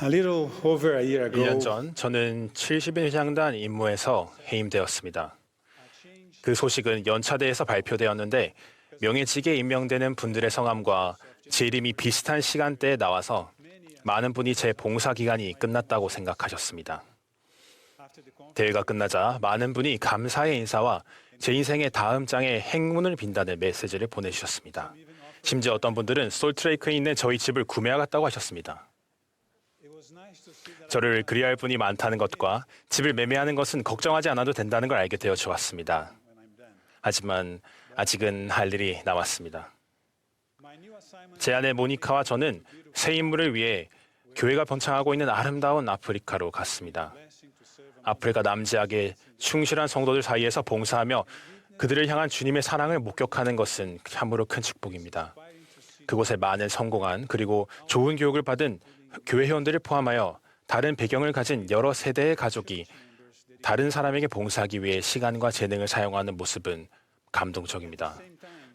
A little over a year 1년 ago, 전 저는 70인 향단 임무에서 해임되었습니다. 그 소식은 연차대에서 발표되었는데 명예직에 임명되는 분들의 성함과 제 이름이 비슷한 시간대에 나와서 많은 분이 제 봉사 기간이 끝났다고 생각하셨습니다. 대회가 끝나자 많은 분이 감사의 인사와 제 인생의 다음 장에 행운을 빈다는 메시지를 보내주셨습니다. 심지어 어떤 분들은 솔트레이크에 있는 저희 집을 구매하겠다고 하셨습니다. 저를 그리할 분이 많다는 것과 집을 매매하는 것은 걱정하지 않아도 된다는 걸 알게 되어 좋았습니다. 하지만 아직은 할 일이 남았습니다. 제 아내 모니카와 저는 새 임무를 위해 교회가 번창하고 있는 아름다운 아프리카로 갔습니다. 아프리카 남지역의 충실한 성도들 사이에서 봉사하며 그들을 향한 주님의 사랑을 목격하는 것은 참으로 큰 축복입니다. 그곳에 많은 성공한 그리고 좋은 교육을 받은 교회 회원들을 포함하여 다른 배경을 가진 여러 세대의 가족이 다른 사람에게 봉사하기 위해 시간과 재능을 사용하는 모습은 감동적입니다.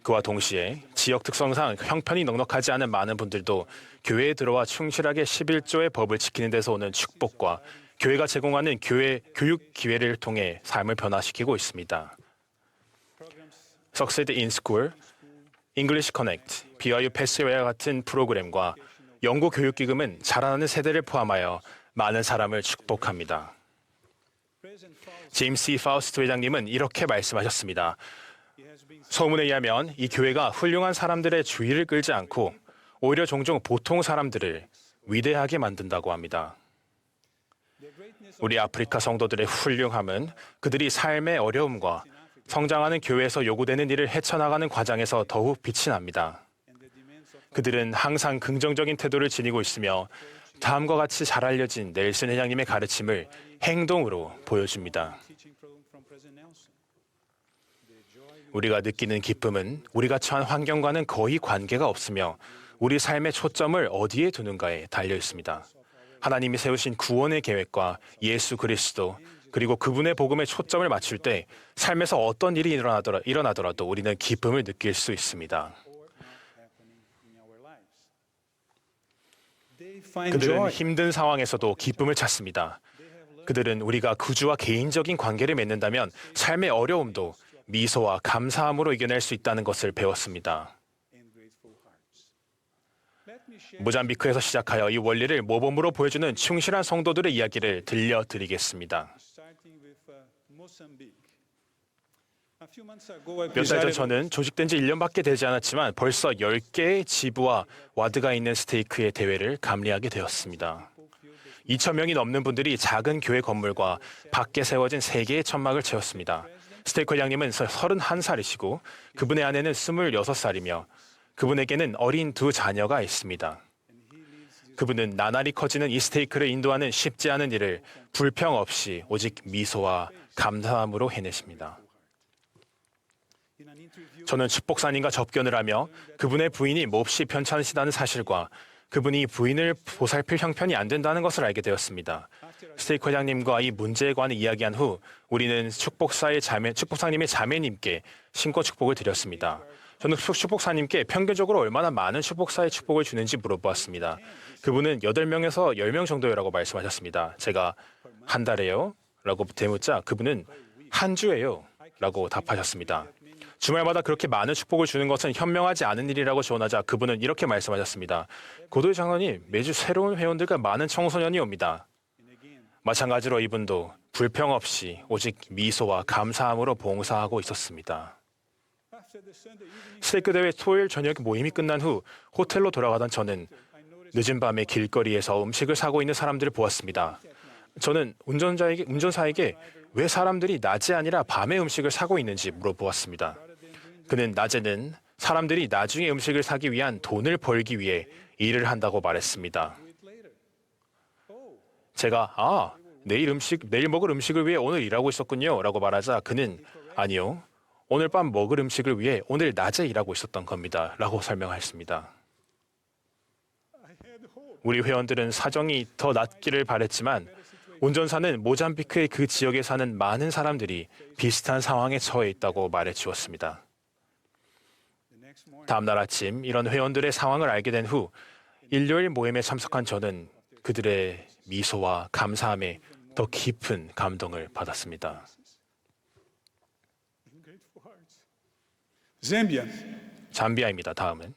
그와 동시에 지역 특성상 형편이 넉넉하지 않은 많은 분들도 교회에 들어와 충실하게 11조의 법을 지키는 데서 오는 축복과 교회가 제공하는 교회 교육 기회를 통해 삶을 변화시키고 있습니다. Succeed in School, English Connect, BYU 패스웨이와 같은 프로그램과 연구 교육기금은 자라나는 세대를 포함하여 많은 사람을 축복합니다. 제임스 E. 파우스트 회장님은 이렇게 말씀하셨습니다. 소문에 의하면 이 교회가 훌륭한 사람들의 주의를 끌지 않고 오히려 종종 보통 사람들을 위대하게 만든다고 합니다. 우리 아프리카 성도들의 훌륭함은 그들이 삶의 어려움과 성장하는 교회에서 요구되는 일을 헤쳐나가는 과정에서 더욱 빛이 납니다. 그들은 항상 긍정적인 태도를 지니고 있으며 다음과 같이 잘 알려진 넬슨 회장님의 가르침을 행동으로 보여줍니다. 우리가 느끼는 기쁨은 우리가 처한 환경과는 거의 관계가 없으며 우리 삶의 초점을 어디에 두는가에 달려 있습니다. 하나님이 세우신 구원의 계획과 예수 그리스도 그리고 그분의 복음에 초점을 맞출 때 삶에서 어떤 일이 일어나더라도 우리는 기쁨을 느낄 수 있습니다. 그들은 힘든 상황에서도 기쁨을 찾습니다. 그들은 우리가 구주와 개인적인 관계를 맺는다면 삶의 어려움도 미소와 감사함으로 이겨낼 수 있다는 것을 배웠습니다. 모잠비크에서 시작하여 이 원리를 모범으로 보여주는 충실한 성도들의 이야기를 들려드리겠습니다. 몇 달 전 저는 조직된 지 1년밖에 되지 않았지만 벌써 10개의 지부와 와드가 있는 스테이크의 대회를 감리하게 되었습니다. 2,000명이 넘는 분들이 작은 교회 건물과 밖에 세워진 3개의 천막을 채웠습니다. 스테이크 회장님은 31살이시고 그분의 아내는 26살이며 그분에게는 어린 2 자녀가 있습니다. 그분은 나날이 커지는 이 스테이크를 인도하는 쉽지 않은 일을 불평 없이 오직 미소와 감사함으로 해내십니다. 저는 축복사님과 접견을 하며 그분의 부인이 몹시 편찮으시다는 사실과 그분이 부인을 보살필 형편이 안 된다는 것을 알게 되었습니다. 스테이크 회장님과 이 문제에 관해 이야기한 후 우리는 축복사님의 자매님께 신고 축복을 드렸습니다. 저는 축복사님께 평균적으로 얼마나 많은 축복사의 축복을 주는지 물어보았습니다. 그분은 8명에서 10명 정도라고 말씀하셨습니다. 제가 한 달에요? 라고 되묻자 그분은 한 주예요? 라고 답하셨습니다. 주말마다 그렇게 많은 축복을 주는 것은 현명하지 않은 일이라고 조언하자 그분은 이렇게 말씀하셨습니다. 고도의 장로님, 매주 새로운 회원들과 많은 청소년이 옵니다. 마찬가지로 이분도 불평 없이 오직 미소와 감사함으로 봉사하고 있었습니다. 스테이크 대회 토요일 저녁 모임이 끝난 후 호텔로 돌아가던 저는 늦은 밤에 길거리에서 음식을 사고 있는 사람들을 보았습니다. 저는 운전사에게 왜 사람들이 낮에 아니라 밤에 음식을 사고 있는지 물어보았습니다. 그는 낮에는 사람들이 나중에 음식을 사기 위한 돈을 벌기 위해 일을 한다고 말했습니다. 제가 내일 먹을 음식을 위해 오늘 일하고 있었군요 라고 말하자 그는 아니요, 오늘 밤 먹을 음식을 위해 오늘 낮에 일하고 있었던 겁니다 라고 설명했습니다. 우리 회원들은 사정이 더 낫기를 바랬지만 운전사는 모잠비크의 그 지역에 사는 많은 사람들이 비슷한 상황에 처해 있다고 말해 주었습니다. 다음 날 아침 이런 회원들의 상황을 알게 된 후 일요일 모임에 참석한 저는 그 그들의 미소와 감사함에 더 깊은 감동을 받았습니다. Zambia. 잠비아입니다. 다음은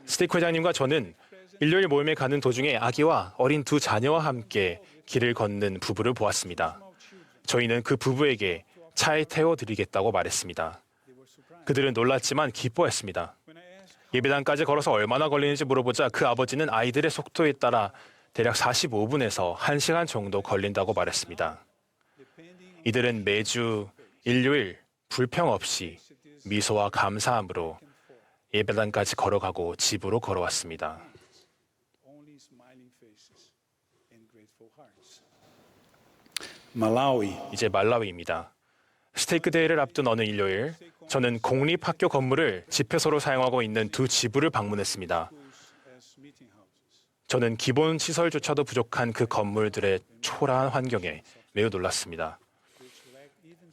스테이크 회장님과 저는 일요일 모임에 가는 도중에 아기와 어린 두 자녀와 함께 길을 걷는 부부를 보았습니다. 저희는 그 부부에게 차에 태워드리겠다고 말했습니다. 그들은 놀랐지만 기뻐했습니다. 예배당까지 걸어서 얼마나 걸리는지 물어보자 그 아버지는 아이들의 속도에 따라 대략 45분에서 1시간 정도 걸린다고 말했습니다. 이들은 매주 일요일 불평 없이 미소와 감사함으로 예배당까지 걸어가고 집으로 걸어왔습니다. Malawi. 이제 말라위입니다. 스테이크 데이를 앞둔 어느 일요일, 저는 공립학교 건물을 집회소로 사용하고 있는 두 지부를 방문했습니다. 저는 기본 시설조차도 부족한 그 건물들의 초라한 환경에 매우 놀랐습니다.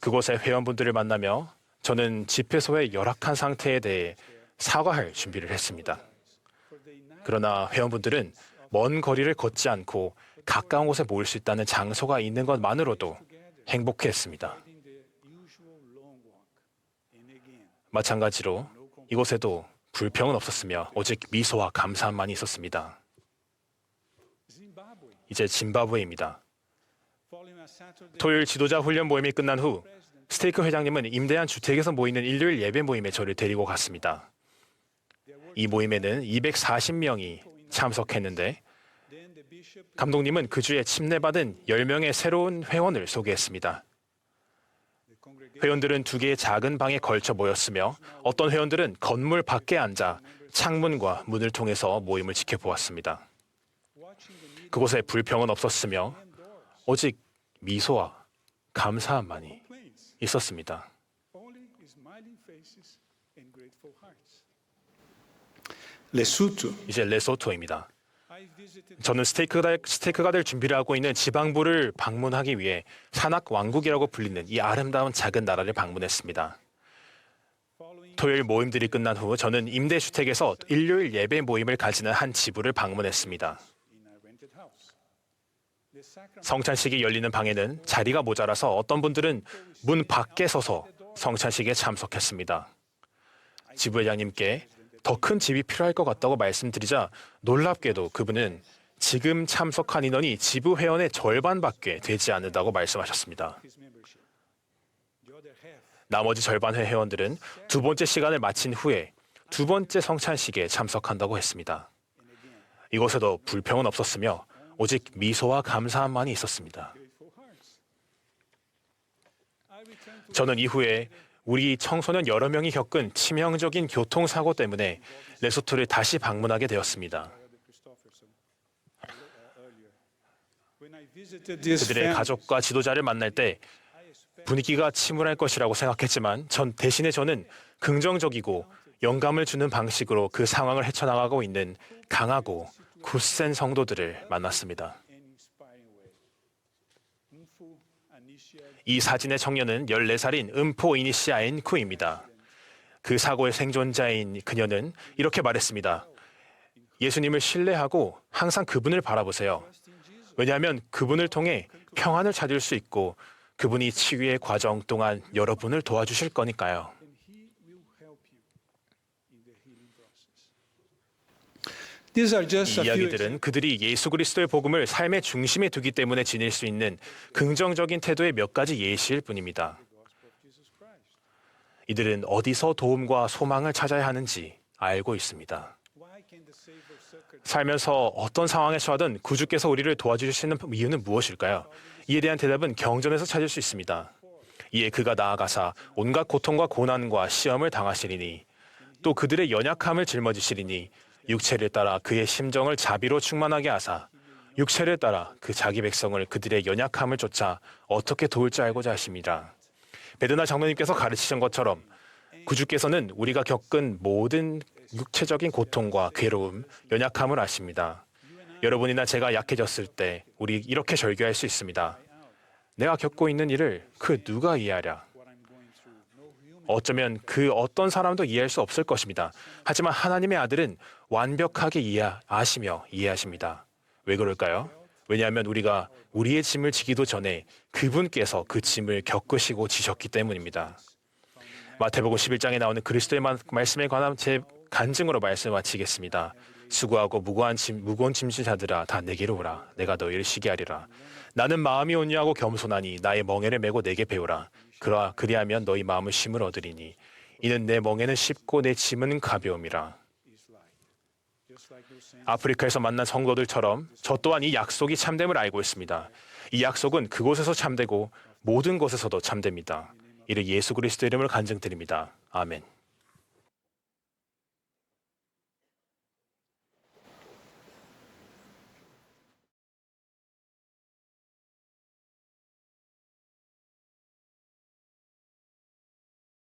그곳의 회원분들을 만나며 저는 집회소의 열악한 상태에 대해 사과할 준비를 했습니다. 그러나 회원분들은 먼 거리를 걷지 않고 가까운 곳에 모일 수 있다는 장소가 있는 것만으로도 행복해했습니다. 마찬가지로 이곳에도 불평은 없었으며 오직 미소와 감사함만이 있었습니다. 이제 짐바브웨입니다. 토요일 지도자 훈련 모임이 끝난 후 스테이크 회장님은 임대한 주택에서 모이는 일요일 예배 모임에 저를 데리고 갔습니다. 이 모임에는 240명이 참석했는데 감독님은 그 주에 침례받은 10명의 새로운 회원을 소개했습니다. 회원들은 두 개의 작은 방에 걸쳐 모였으며 어떤 회원들은 건물 밖에 앉아 창문과 문을 통해서 모임을 지켜보았습니다. 그곳에 불평은 없었으며 오직 미소와 감사함만이 있었습니다. Lesotho. 이제 레소토입니다. 저는 스테이크가 될 준비를 하고 있는 지방부를 방문하기 위해 산악 왕국이라고 불리는 이 아름다운 작은 나라를 방문했습니다. 토요일 모임들이 끝난 후 저는 임대주택에서 일요일 예배 모임을 가지는 한 지부를 방문했습니다. 성찬식이 열리는 방에는 자리가 모자라서 어떤 분들은 문 밖에 서서 성찬식에 참석했습니다. 지부회장님께 더 큰 집이 필요할 것 같다고 말씀드리자 놀랍게도 그분은 지금 참석한 인원이 지부 회원의 절반밖에 되지 않는다고 말씀하셨습니다. 나머지 절반의 회원들은 두 번째 시간을 마친 후에 두 번째 성찬식에 참석한다고 했습니다. 이곳에도 불평은 없었으며 오직 미소와 감사함만이 있었습니다. 저는 이후에 우리 청소년 여러 명이 겪은 치명적인 교통사고 때문에 레소토를 다시 방문하게 되었습니다. 그들의 가족과 지도자를 만날 때 분위기가 침울할 것이라고 생각했지만 저는 긍정적이고 영감을 주는 방식으로 그 상황을 헤쳐나가고 있는 강하고 굳센 성도들을 만났습니다. 이 사진의 청년은 14살인 음포 이니시아인 쿠입니다. 그 사고의 생존자인 그녀는 이렇게 말했습니다. 예수님을 신뢰하고 항상 그분을 바라보세요. 왜냐하면 그분을 통해 평안을 찾을 수 있고 그분이 치유의 과정 동안 여러분을 도와주실 거니까요. 이 이야기들은 그들이 예수 그리스도의 복음을 삶의 중심에 두기 때문에 지닐 수 있는 긍정적인 태도의 몇 가지 예시일 뿐입니다. 이들은 어디서 도움과 소망을 찾아야 하는지 알고 있습니다. 살면서 어떤 상황에 처하든 구주께서 우리를 도와주시는 이유는 무엇일까요? 이에 대한 대답은 경전에서 찾을 수 있습니다. 이에 그가 나아가사 온갖 고통과 고난과 시험을 당하시리니 또 그들의 연약함을 짊어지시리니 육체를 따라 그의 심정을 자비로 충만하게 하사 육체를 따라 그 자기 백성을 그들의 연약함을 쫓아 어떻게 도울 줄 알고자 하심이라. 베드나 장로님께서 가르치신 것처럼 구주께서는 우리가 겪은 모든 육체적인 고통과 괴로움, 연약함을 아십니다. 여러분이나 제가 약해졌을 때 우리 이렇게 절규할 수 있습니다. 내가 겪고 있는 일을 그 누가 이해하랴? 어쩌면 그 어떤 사람도 이해할 수 없을 것입니다. 하지만 하나님의 아들은 완벽하게 아시며 이해하십니다. 왜 그럴까요? 왜냐하면 우리가 우리의 짐을 지기도 전에 그분께서 그 짐을 겪으시고 지셨기 때문입니다. 마태복음 11장에 나오는 그리스도의 말씀에 관한 제 간증으로 말씀을 마치겠습니다. 수고하고 무거운 짐진 자들아 다 내게로 오라. 내가 너희를 쉬게 하리라. 나는 마음이 온유하고 겸손하니 나의 멍에를 메고 내게 배우라. 그리하면 너희 마음을 쉼을 얻으리니 이는 내 멍에는 쉽고 내 짐은 가벼움이라. 아프리카에서 만난 성도들처럼 저 또한 이 약속이 참됨을 알고 있습니다. 이 약속은 그곳에서 참되고 모든 곳에서도 참됩니다. 이를 예수 그리스도 이름으로 간증드립니다. 아멘.